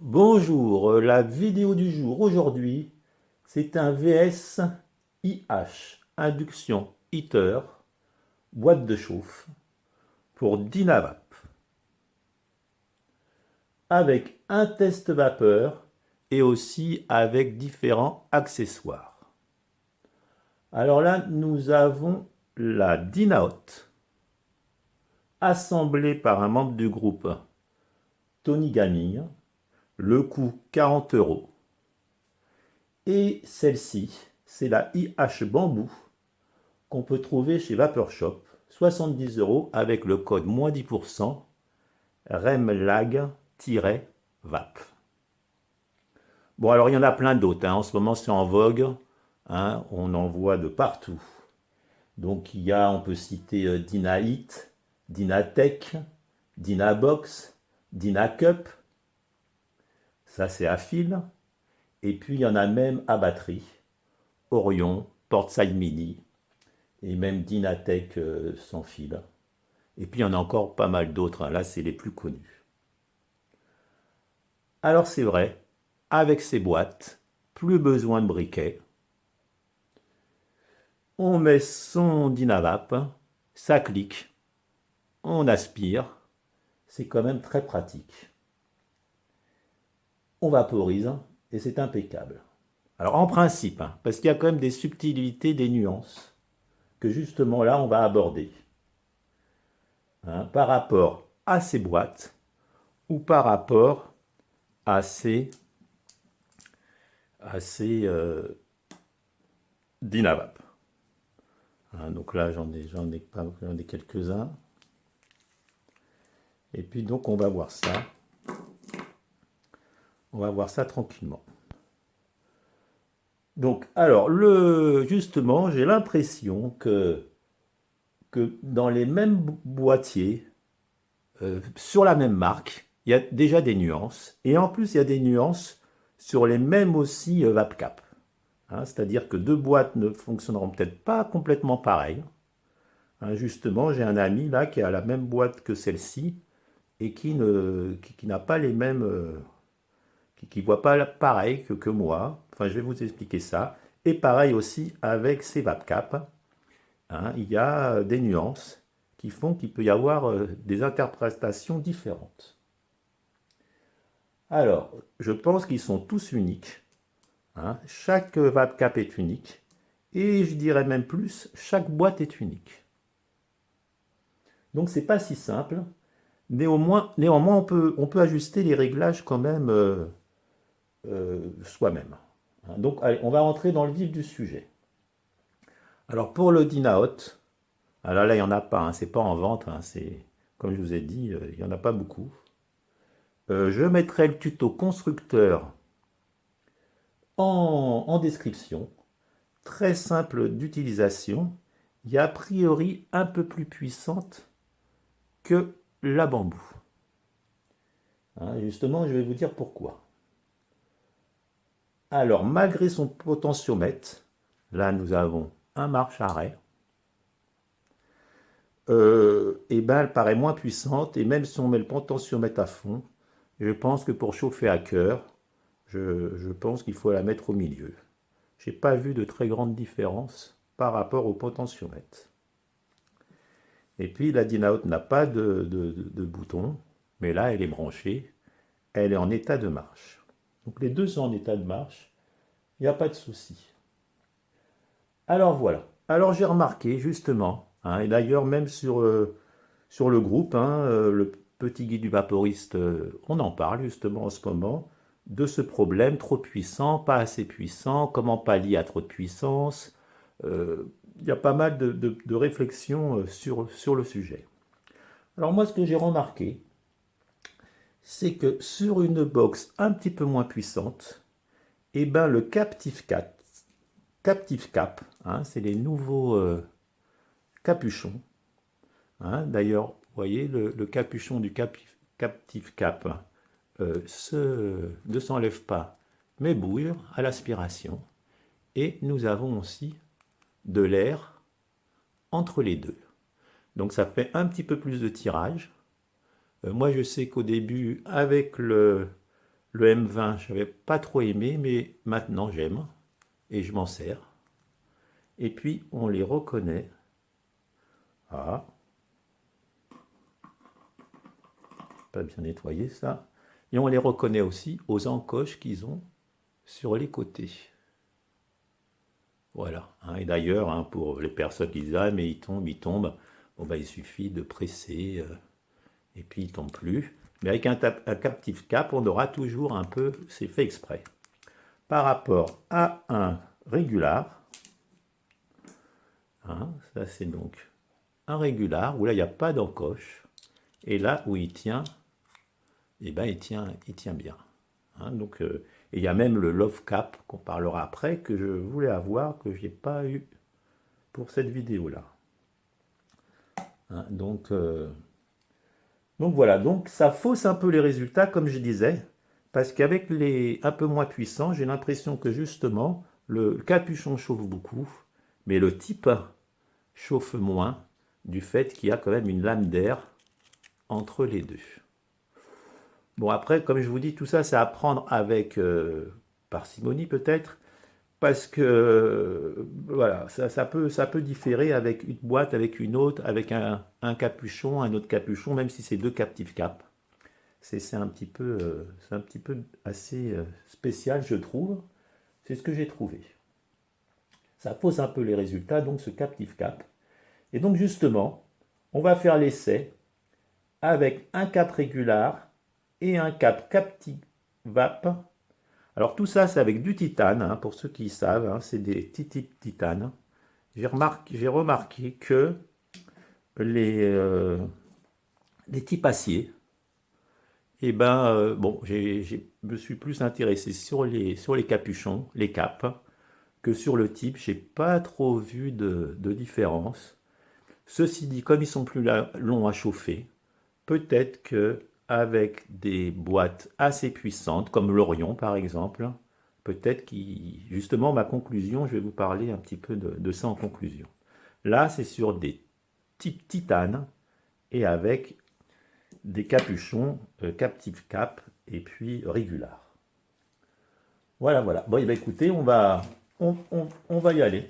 Bonjour, la vidéo du jour aujourd'hui, c'est un VS IH, induction heater, boîte de chauffe pour Dynavap, avec un test vapeur et aussi avec différents accessoires. Alors là, nous avons la Dynahote, assemblée par un membre du groupe Tony Gaming, le coût 40 euros. Et celle-ci, c'est la IH Bambou qu'on peut trouver chez Vapeur Shop, 70 euros avec le code moins 10%, REMLAG-VAP. Bon, alors il y en a plein d'autres, hein. En ce moment c'est en vogue, hein. On en voit de partout. Donc on peut citer Dynahit, Dynatech, Dynabox, Dynacup, ça c'est à fil. Et puis il y en a même à batterie, Orion, Portside Mini, et même Dynatech sans fil. Et puis il y en a encore pas mal d'autres, hein. Là c'est les plus connus. Alors c'est vrai, avec ces boîtes, plus besoin de briquet. On met son Dynavap, ça clique, on aspire, c'est quand même très pratique. On vaporise et c'est impeccable. Alors en principe, hein, parce qu'il y a quand même des subtilités, des nuances, que justement là on va aborder, hein, par rapport à ces boîtes ou par rapport à ces Dynavap. Hein, donc là j'en ai quelques-uns. Et puis donc on va voir ça. On va voir ça tranquillement. Donc alors justement j'ai l'impression que dans les mêmes boîtiers, sur la même marque, il y a déjà des nuances. Et en plus il y a des nuances sur les mêmes aussi VapCap. Hein, c'est-à-dire que deux boîtes ne fonctionneront peut-être pas complètement pareilles. Hein, justement, j'ai un ami là qui a la même boîte que celle-ci et qui n'a pas les mêmes, qui voit pas pareil que moi. Enfin, je vais vous expliquer ça. Et pareil aussi avec ces VapCap. Hein, il y a des nuances qui font qu'il peut y avoir des interprétations différentes. Alors, je pense qu'ils sont tous uniques. Hein. Chaque VapCap est unique. Et je dirais même plus, chaque boîte est unique. Donc c'est pas si simple. Néanmoins on peut ajuster les réglages quand même soi-même. Hein. Donc allez, on va rentrer dans le vif du sujet. Alors pour le Dynahote, alors là il n'y en a pas, hein, c'est pas en vente, hein, c'est comme je vous ai dit, il n'y en a pas beaucoup. Je mettrai le tuto constructeur en description. Très simple d'utilisation. Il est a priori un peu plus puissante que la bambou. Hein, justement, je vais vous dire pourquoi. Alors, malgré son potentiomètre, là nous avons un marche-arrêt, et ben elle paraît moins puissante, et même si on met le potentiomètre à fond, je pense que pour chauffer à cœur, je pense qu'il faut la mettre au milieu. J'ai pas vu de très grande différence par rapport au potentiomètre. Et puis la Dynahote n'a pas de bouton, mais là elle est branchée, elle est en état de marche. Donc les deux sont en état de marche, il n'y a pas de souci. Alors voilà. Alors j'ai remarqué justement, hein, et d'ailleurs même sur le groupe, hein, le petit guide du vaporiste, on en parle justement en ce moment, de ce problème trop puissant, pas assez puissant, comment pallier à trop de puissance. Il y a pas mal de réflexions sur le sujet. Alors moi ce que j'ai remarqué, c'est que sur une box un petit peu moins puissante, eh ben, le Captive Cap, hein, c'est les nouveaux capuchons. Hein. D'ailleurs, vous voyez, le capuchon du Captive Cap ne s'enlève pas, mais bouille à l'aspiration. Et nous avons aussi de l'air entre les deux. Donc ça fait un petit peu plus de tirage. Moi, je sais qu'au début, avec Le M20, je n'avais pas trop aimé, mais maintenant j'aime et je m'en sers. Et puis on les reconnaît. Ah, pas bien nettoyé ça. Et on les reconnaît aussi aux encoches qu'ils ont sur les côtés. Voilà. Hein. Et d'ailleurs, hein, pour les personnes qui disent ah mais il tombe, bon bah il suffit de presser et puis il tombe plus. Mais avec un captive cap, on aura toujours un peu, c'est fait exprès. Par rapport à un régular, hein, ça c'est donc un régular où là il n'y a pas d'encoche. Et là où il tient, eh ben, il tient bien. Hein, donc, et il y a même le Love Cap qu'on parlera après que je voulais avoir, que je n'ai pas eu pour cette vidéo-là. Hein, donc voilà, donc ça fausse un peu les résultats comme je disais, parce qu'avec les un peu moins puissants, j'ai l'impression que justement, le capuchon chauffe beaucoup, mais le type chauffe moins, du fait qu'il y a quand même une lame d'air entre les deux. Bon après, comme je vous dis, tout ça c'est à prendre avec parcimonie peut-être, parce que voilà, ça peut différer avec une boîte, avec une autre, avec un capuchon, un autre capuchon, même si c'est deux captive cap. C'est un petit peu assez spécial, je trouve. C'est ce que j'ai trouvé. Ça fausse un peu les résultats, donc ce captive cap. Et donc justement, on va faire l'essai avec un cap régular et un cap captive vap. Alors tout ça, c'est avec du titane, hein, pour ceux qui savent, hein, c'est des petits types titane. J'ai remarqué que les types acier, eh ben, bon, je me suis plus intéressé sur les capuchons, les capes, que sur le type. J'ai pas trop vu de différence. Ceci dit, comme ils sont plus longs à chauffer, peut-être que avec des boîtes assez puissantes, comme l'Orion par exemple, peut-être justement ma conclusion, je vais vous parler un petit peu de ça en conclusion. Là, c'est sur des types titane et avec des capuchons captive cap et puis régular. Voilà, voilà. Bon, bah, écoutez, on va y aller.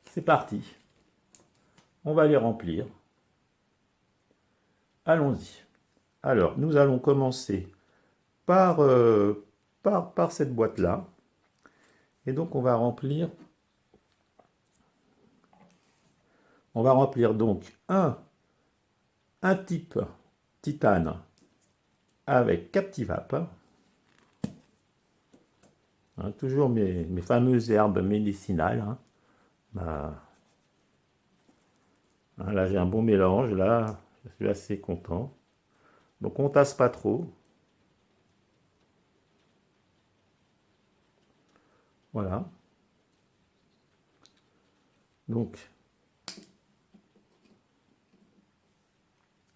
C'est parti. On va les remplir. Allons-y. Alors, nous allons commencer par, par cette boîte-là. Et donc, on va remplir donc un type titane avec Captivap. Hein, toujours mes fameuses herbes médicinales. Hein. Hein, là, j'ai un bon mélange. Là, je suis assez content. Donc, on tasse pas trop. Voilà. Donc,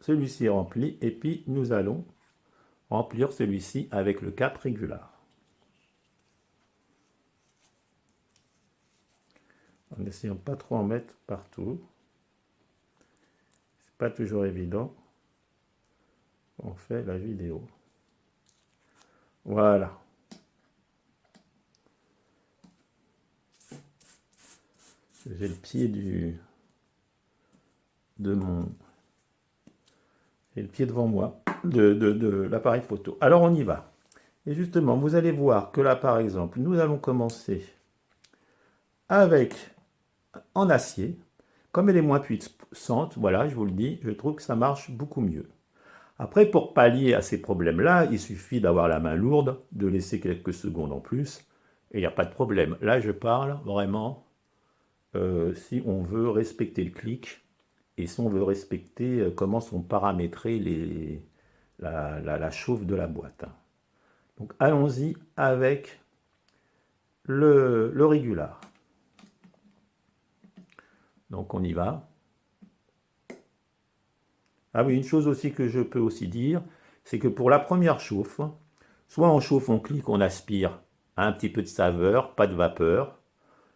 celui-ci est rempli. Et puis, nous allons remplir celui-ci avec le cap régular. En essayant de pas trop en mettre partout. C'est pas toujours évident. On fait la vidéo. Voilà. J'ai le pied j'ai le pied devant moi de l'appareil photo. Alors on y va. Et justement, vous allez voir que là, par exemple, nous allons commencer avec en acier. Comme elle est moins puissante, voilà, je vous le dis, je trouve que ça marche beaucoup mieux. Après, pour pallier à ces problèmes-là, il suffit d'avoir la main lourde, de laisser quelques secondes en plus, et il n'y a pas de problème. Là, je parle vraiment si on veut respecter le clic, et si on veut respecter comment sont paramétrés la chauffe de la boîte. Donc, allons-y avec le régular. Donc, on y va. Ah oui, une chose aussi que je peux aussi dire, c'est que pour la première chauffe, soit on chauffe, on clique, on aspire, un petit peu de saveur, pas de vapeur,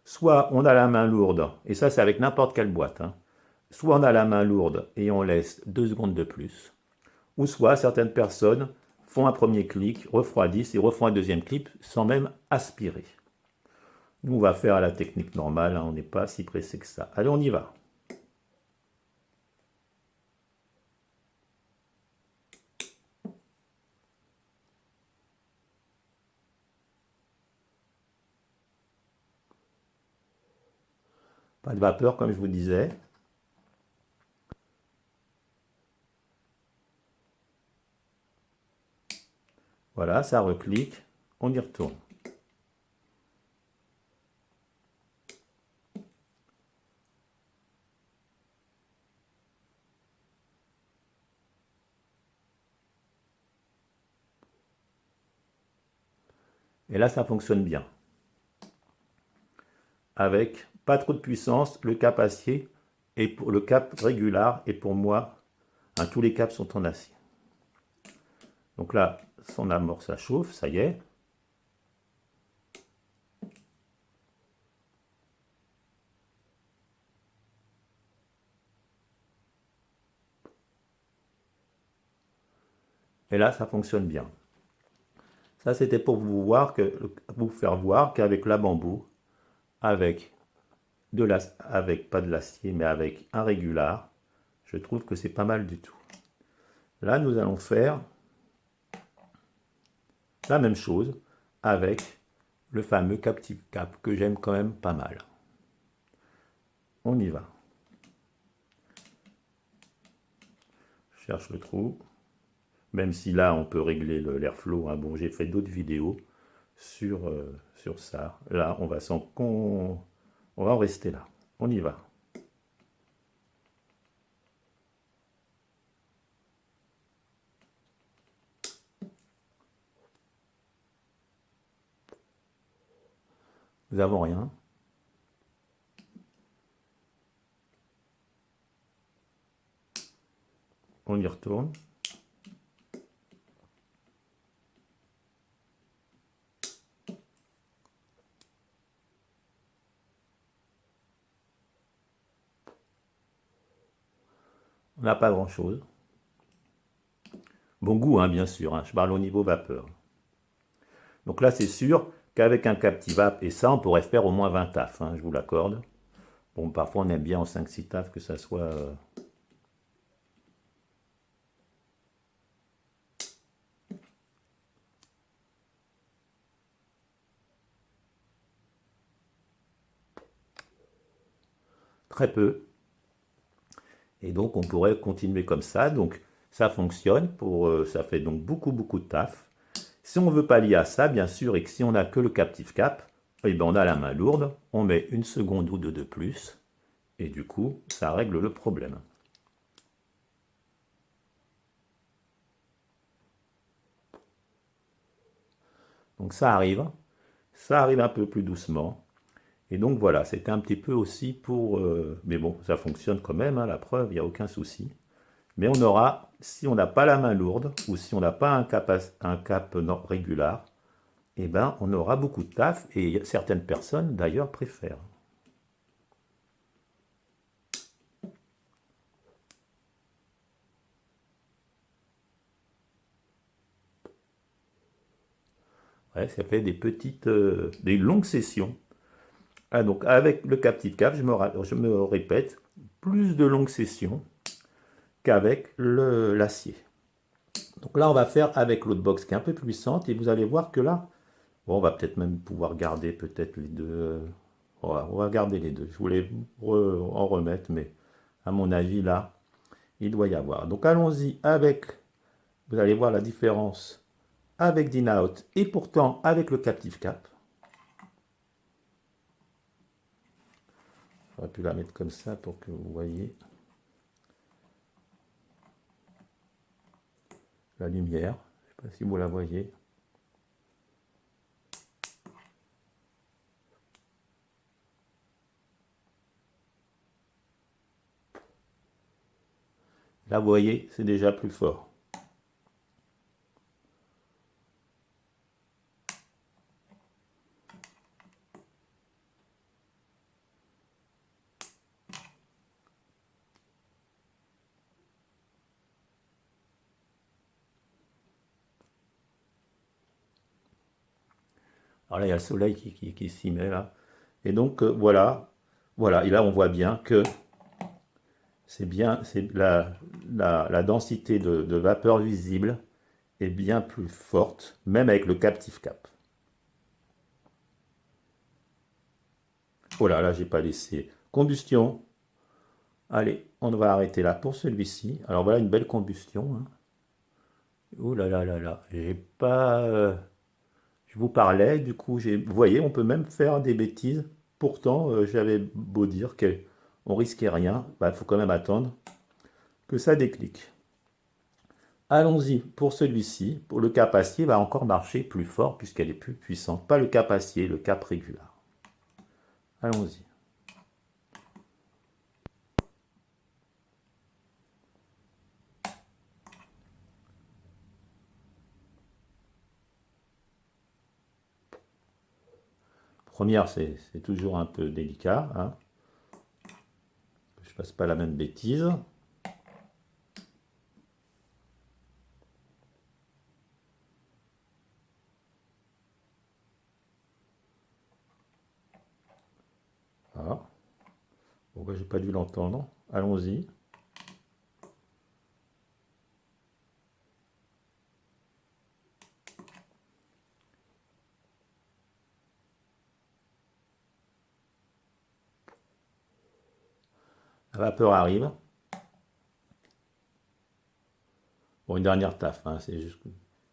soit on a la main lourde, et ça c'est avec n'importe quelle boîte, hein. Soit on a la main lourde et on laisse 2 secondes de plus, ou soit certaines personnes font un premier clic, refroidissent et refont un deuxième clic sans même aspirer. Nous, on va faire à la technique normale, hein, on n'est pas si pressé que ça. Allez, on y va. Pas de vapeur, comme je vous disais. Voilà, ça reclique, on y retourne. Et là, ça fonctionne bien. Avec pas trop de puissance, le cap acier et pour le cap régular. Et pour moi, hein, tous les caps sont en acier. Donc là, son amorce, ça chauffe, ça y est. Et là, ça fonctionne bien. Ça, c'était pour vous faire voir qu'avec la bambou, avec pas de l'acier, mais avec un régular, je trouve que c'est pas mal du tout. Là, nous allons faire la même chose avec le fameux Captive Cap que j'aime quand même pas mal. On y va. Je cherche le trou. Même si là, on peut régler l'airflow. Hein. Bon, j'ai fait d'autres vidéos sur ça. Là, on va en rester là. On y va. Nous n'avons rien. On y retourne. On n'a pas grand-chose. Bon goût, hein, bien sûr. Hein. Je parle au niveau vapeur. Donc là, c'est sûr qu'avec un Captivap, et ça, on pourrait faire au moins 20 tafs, hein, je vous l'accorde. Bon, parfois, on aime bien en 5-6 tafs que ça soit... très peu. Et donc, on pourrait continuer comme ça. Donc, ça fonctionne. Ça fait donc beaucoup de taf. Si on veut pallier à ça, bien sûr, et que si on n'a que le Captive Cap, eh ben on a la main lourde, on met une seconde ou deux de plus, et du coup, ça règle le problème. Donc ça arrive un peu plus doucement. Et donc voilà, c'était un petit peu aussi pour... mais bon, ça fonctionne quand même, hein, la preuve, il n'y a aucun souci. Mais on aura, si on n'a pas la main lourde, ou si on n'a pas un cap régular, eh ben, on aura beaucoup de taf, et certaines personnes, d'ailleurs, préfèrent. Ouais, ça fait des longues sessions. Ah, donc avec le Captive Cap, je me répète, plus de longues sessions qu'avec l'acier. Donc là, on va faire avec l'autre box qui est un peu puissante, et vous allez voir que là, bon, on va peut-être même pouvoir garder peut-être les deux. On va garder les deux. Je voulais en remettre, mais à mon avis, là, il doit y avoir. Donc allons-y avec, vous allez voir la différence avec Dynaut et pourtant avec le Captive Cap. J'aurais pu la mettre comme ça pour que vous voyez la lumière. Je ne sais pas si vous la voyez. Là, vous voyez, c'est déjà plus fort. Alors là, il y a le soleil qui s'y met là. Et donc, voilà. Voilà. Et là, on voit bien que c'est bien, c'est la densité de vapeur visible est bien plus forte, même avec le captif cap. Oh là, là, j'ai pas laissé. Combustion. Allez, on va arrêter là pour celui-ci. Alors voilà une belle combustion, hein. Oh là là là là. J'ai pas. Je vous parlais, du coup, vous voyez, on peut même faire des bêtises. Pourtant, j'avais beau dire qu'on risquait rien, il faut quand même attendre que ça déclique. Allons-y pour celui-ci. Pour le cap acier, va encore marcher plus fort puisqu'elle est plus puissante. Pas le cap acier, le cap régulier. Allons-y. Première, c'est toujours un peu délicat, hein. Je fasse pas la même bêtise. Voilà. Bon, j'ai pas dû l'entendre. Allons-y. La vapeur arrive. Bon, une dernière taf, hein,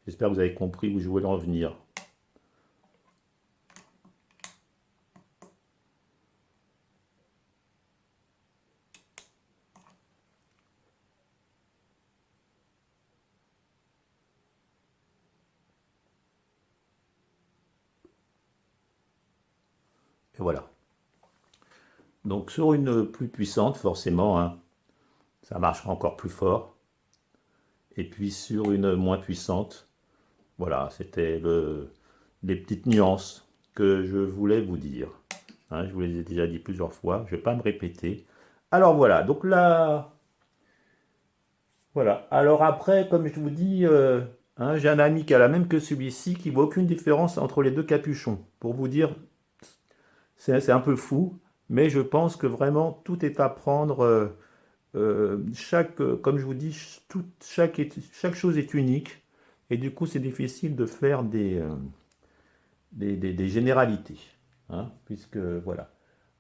j'espère que vous avez compris où je voulais en venir. Et voilà. Donc sur une plus puissante, forcément, hein, ça marchera encore plus fort. Et puis sur une moins puissante, voilà, c'était les petites nuances que je voulais vous dire, hein. Je vous les ai déjà dit plusieurs fois, je ne vais pas me répéter. Alors voilà, donc là, voilà. Alors après, comme je vous dis, hein, j'ai un ami qui a la même que celui-ci, qui voit aucune différence entre les deux capuchons. Pour vous dire, c'est un peu fou, mais je pense que vraiment tout est à prendre. Comme je vous dis, chaque chose est unique. Et du coup, c'est difficile de faire des généralités, hein, puisque voilà.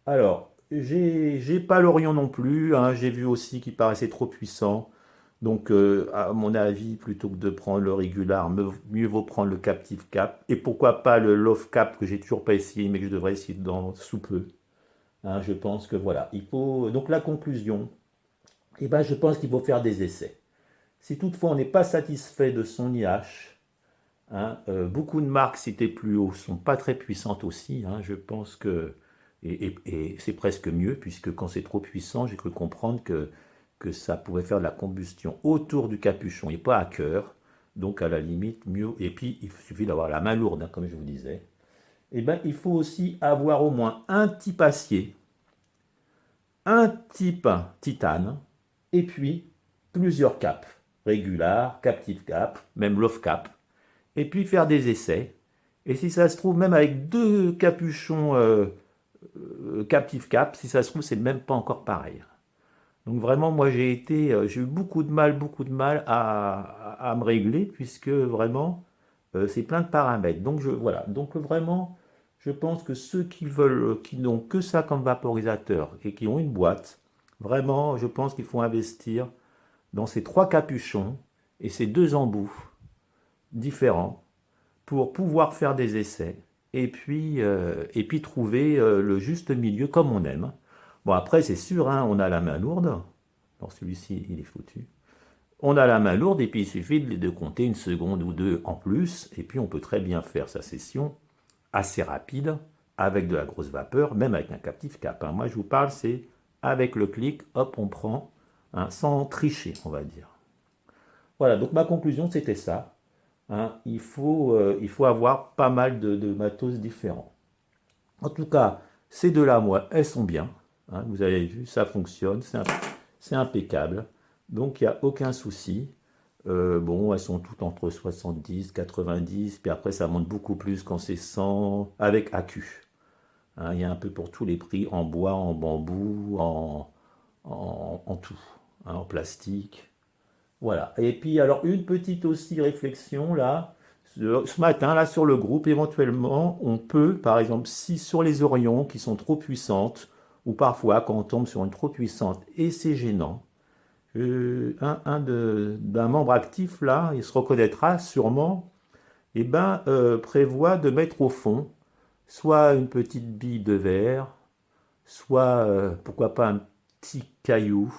Alors, j'ai pas l'Orion non plus, hein, j'ai vu aussi qu'il paraissait trop puissant. Donc, à mon avis, plutôt que de prendre le régular, mieux vaut prendre le Captive Cap. Et pourquoi pas le Love Cap que j'ai toujours pas essayé, mais que je devrais essayer dans sous peu, hein. Je pense que voilà. Il faut. Donc, la conclusion, eh ben, je pense qu'il faut faire des essais. Si toutefois on n'est pas satisfait de son IH, hein, beaucoup de marques citées plus haut sont pas très puissantes aussi, hein. Je pense que et c'est presque mieux puisque quand c'est trop puissant, j'ai cru comprendre que ça pouvait faire de la combustion autour du capuchon et pas à cœur. Donc à la limite mieux. Et puis il suffit d'avoir la main lourde, hein, comme je vous disais. Et ben il faut aussi avoir au moins un type acier, un type titane et puis plusieurs caps, régular, captive cap, même love cap, et puis faire des essais. Et si ça se trouve, même avec deux capuchons captive cap, si ça se trouve, c'est même pas encore pareil. Donc vraiment, moi j'ai eu beaucoup de mal à me régler, puisque vraiment, c'est plein de paramètres. Donc voilà, donc vraiment, je pense que ceux qui veulent, qui n'ont que ça comme vaporisateur et qui ont une boîte, vraiment, je pense qu'il faut investir dans ces trois capuchons et ces deux embouts différents pour pouvoir faire des essais et puis trouver le juste milieu comme on aime. Bon, après, c'est sûr, hein, on a la main lourde. Alors celui-ci, il est foutu. On a la main lourde et puis il suffit de compter une seconde ou deux en plus. Et puis on peut très bien faire sa session assez rapide avec de la grosse vapeur, même avec un captif cap, hein. Moi, je vous parle, c'est avec le clic, hop, on prend, hein, sans tricher, on va dire. Voilà, donc ma conclusion, c'était ça, hein. Il faut avoir pas mal de matos différents. En tout cas, ces deux-là, moi, elles sont bien, hein. Vous avez vu, ça fonctionne, c'est impeccable. Donc, il n'y a aucun souci. Bon, elles sont toutes entre 70, 90, puis après ça monte beaucoup plus quand c'est 100, avec AQ. Hein, il y a un peu pour tous les prix, en bois, en bambou, en tout, hein, en plastique. Voilà. Et puis, alors, une petite aussi réflexion là, ce matin, là, sur le groupe, éventuellement, on peut, par exemple, si sur les orions qui sont trop puissantes, ou parfois quand on tombe sur une trop puissante et c'est gênant, d'un membre actif là, il se reconnaîtra sûrement, et ben, prévoit de mettre au fond soit une petite bille de verre, soit, pourquoi pas un petit caillou,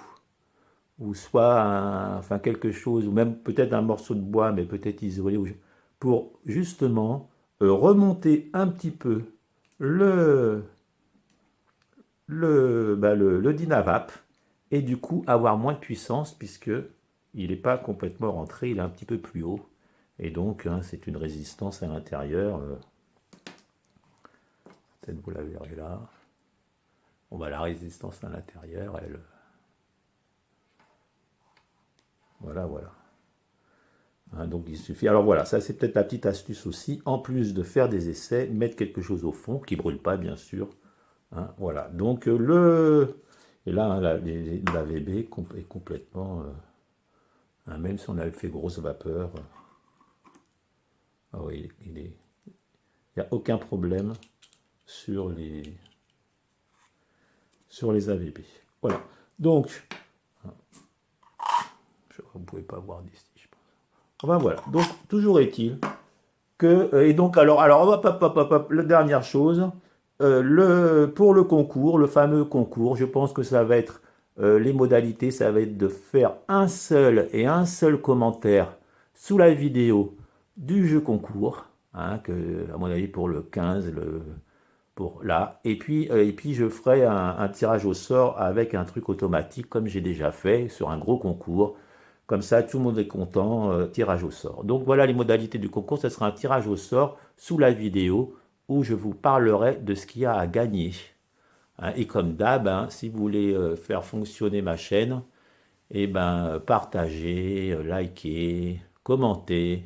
ou soit enfin quelque chose, ou même peut-être un morceau de bois, mais peut-être isolé, pour justement remonter un petit peu le, le Dynavap, et du coup avoir moins de puissance, puisque il n'est pas complètement rentré, il est un petit peu plus haut. Et donc, hein, c'est une résistance à l'intérieur. Peut-être vous la verrez là. Bon, bah, la résistance à l'intérieur, elle... Voilà, voilà. Hein, donc il suffit. Alors voilà, ça c'est peut-être la petite astuce aussi. En plus de faire des essais, mettre quelque chose au fond qui ne brûle pas, bien sûr. Hein, voilà. Donc et là, hein, la VB est complètement. Hein, même si on avait fait grosse vapeur. Ah oui, il n'y a aucun problème sur les AVB. Voilà. Donc, vous ne pouvez pas voir d'ici, je pense. Enfin voilà. Donc, toujours est-il que. Et donc, alors hop, hop, hop, hop, hop, la dernière chose. Pour le concours, le fameux concours, je pense que ça va être. Les modalités, ça va être de faire un seul commentaire sous la vidéo du jeu concours, hein, que, à mon avis, pour le 15, pour là. Et puis je ferai un tirage au sort avec un truc automatique, comme j'ai déjà fait sur un gros concours. Comme ça, tout le monde est content, tirage au sort. Donc voilà les modalités du concours, ce sera un tirage au sort sous la vidéo où je vous parlerai de ce qu'il y a à gagner. Hein, et comme d'hab, hein, si vous voulez faire fonctionner ma chaîne, eh ben, partagez, likez, commentez,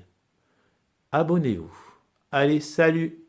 abonnez-vous. Allez, salut!